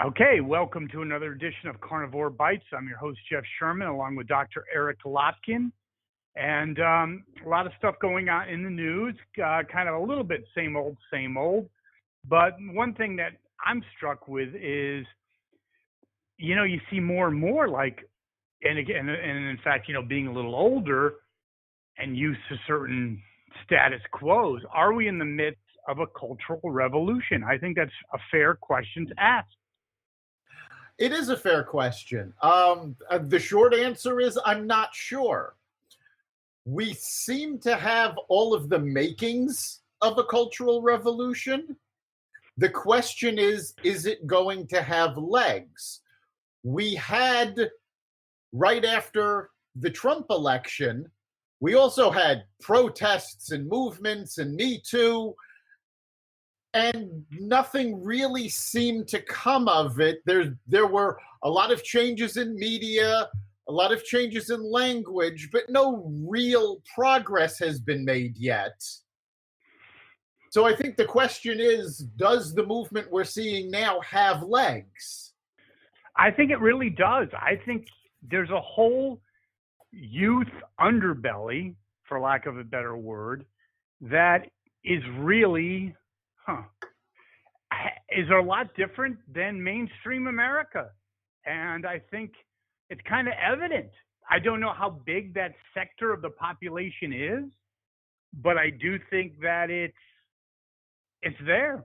Okay, welcome to another edition of Carnivore Bites. I'm your host, Jeff Sherman, along with Dr. Eric Lopkin. And a lot of stuff going on in the news, kind of a little bit same old, same old. But one thing that I'm struck with is, you see more and more and in fact, being a little older and used to certain status quos, are we in the midst of a cultural revolution? I think that's a fair question to ask. It is a fair question. The short answer is I'm not sure. We seem to have all of the makings of a cultural revolution. The question is it going to have legs? We had, right after the Trump election, we also had protests and movements and Me Too, and nothing really seemed to come of it. There were a lot of changes in media, a lot of changes in language, but no real progress has been made yet. So I think the question is, does the movement we're seeing now have legs? I think it really does. I think there's a whole youth underbelly, for lack of a better word, that is really is a lot different than mainstream America. And I think it's kind of evident. I don't know how big that sector of the population is, but I do think that it's there.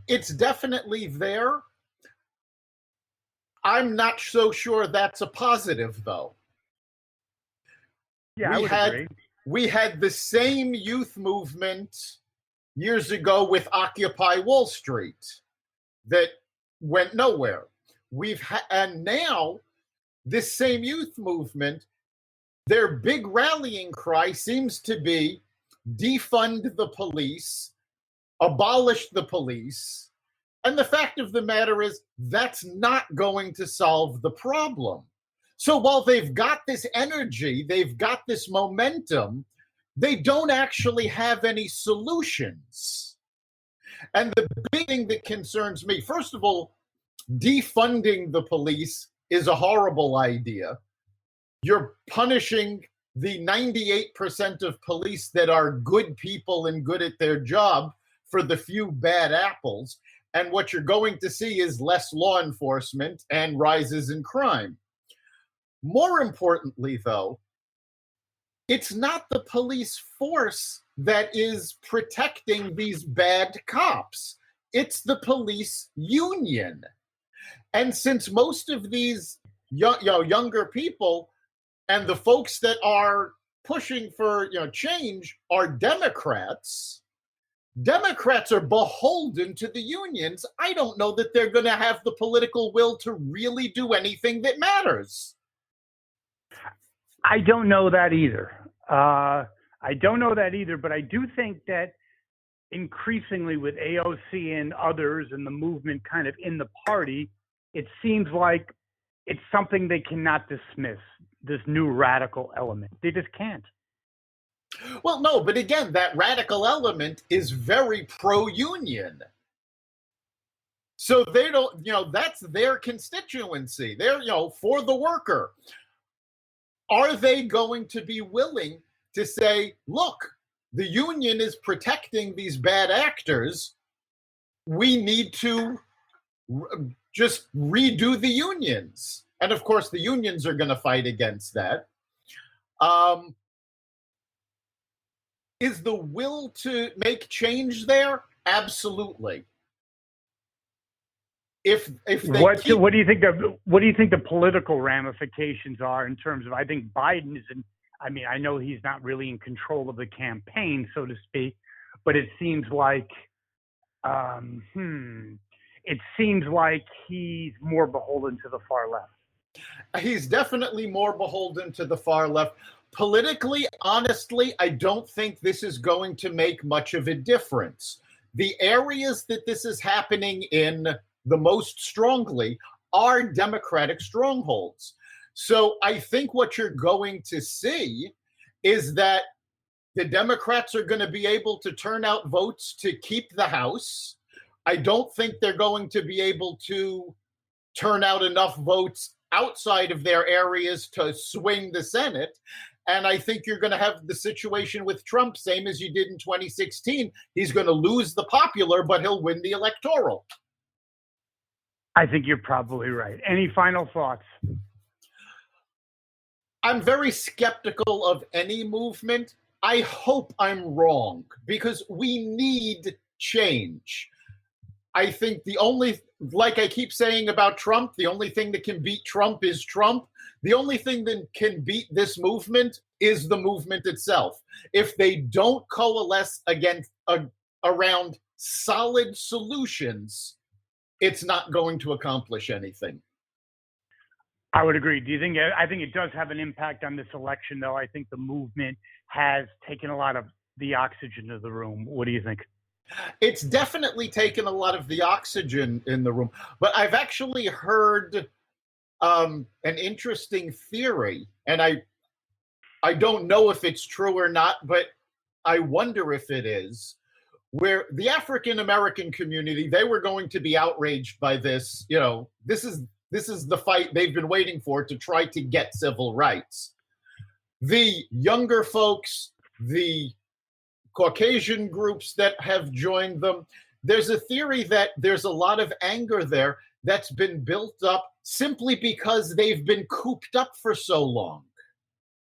It's definitely there. I'm not so sure that's a positive, though. Yeah, I would agree. We had the same youth movement years ago with Occupy Wall Street that went nowhere. And now this same youth movement, their big rallying cry seems to be defund the police, abolish the police. And the fact of the matter is that's not going to solve the problem. So while they've got this energy, they've got this momentum, they don't actually have any solutions. And the big thing that concerns me, first of all, defunding the police is a horrible idea. You're punishing the 98% of police that are good people and good at their job for the few bad apples. And what you're going to see is less law enforcement and rises in crime. More importantly, though, it's not the police force that is protecting these bad cops. It's the police union. And since most of these younger people and the folks that are pushing for change are Democrats are beholden to the unions. I don't know that they're going to have the political will to really do anything that matters. I don't know that either. But I do think that increasingly with AOC and others and the movement kind of in the party, it seems like it's something they cannot dismiss, this new radical element. They just can't. Well, no, but again, that radical element is very pro-union. So they don't, that's their constituency. They're, for the worker. Are they going to be willing to say, look, the union is protecting these bad actors. We need to just redo the unions. And of course, the unions are going to fight against that. Is the will to make change there? Absolutely. What do you think the political ramifications are in terms of? I think Biden is I know he's not really in control of the campaign, so to speak, but it seems like he's more beholden to the far left. He's definitely more beholden to the far left. Politically, honestly, I don't think this is going to make much of a difference. The areas that this is happening in the most strongly are Democratic strongholds. So I think what you're going to see is that the Democrats are going to be able to turn out votes to keep the House. I don't think they're going to be able to turn out enough votes outside of their areas to swing the Senate. And I think you're going to have the situation with Trump, same as you did in 2016. He's going to lose the popular, but he'll win the electoral. I think you're probably right. Any final thoughts? I'm very skeptical of any movement. I hope I'm wrong, because we need change. I think the only, like I keep saying about Trump, the only thing that can beat Trump is Trump. The only thing that can beat this movement is the movement itself. If they don't coalesce around solid solutions, it's not going to accomplish anything. I would agree. I think it does have an impact on this election, though. I think the movement has taken a lot of the oxygen to the room. What do you think? It's definitely taken a lot of the oxygen in the room. But I've actually heard an interesting theory, and I don't know if it's true or not, but I wonder if it is, where the African American community, they were going to be outraged by this. You know, this is the fight they've been waiting for to try to get civil rights. The younger folks, the Caucasian groups that have joined them, there's a theory that there's a lot of anger there that's been built up simply because they've been cooped up for so long.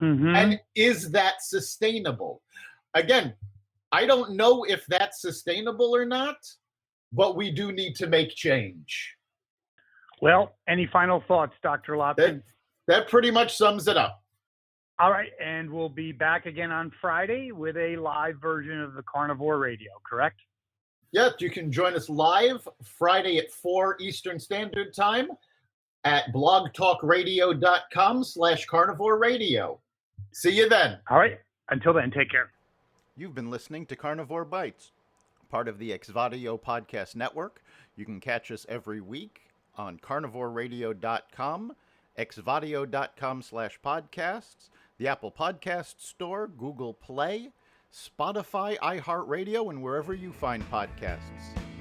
Mm-hmm. And is that sustainable? Again, I don't know if that's sustainable or not, but we do need to make change. Well, any final thoughts, Dr. Lopkin? That pretty much sums it up. All right, and we'll be back again on Friday with a live version of the Carnivore Radio, correct? Yes, you can join us live Friday at 4 Eastern Standard Time at blogtalkradio.com/Carnivore Radio. See you then. All right, until then, take care. You've been listening to Carnivore Bites, part of the Exvadio Podcast Network. You can catch us every week on carnivoreradio.com, exvadio.com/podcasts, the Apple Podcast Store, Google Play, Spotify, iHeartRadio, and wherever you find podcasts.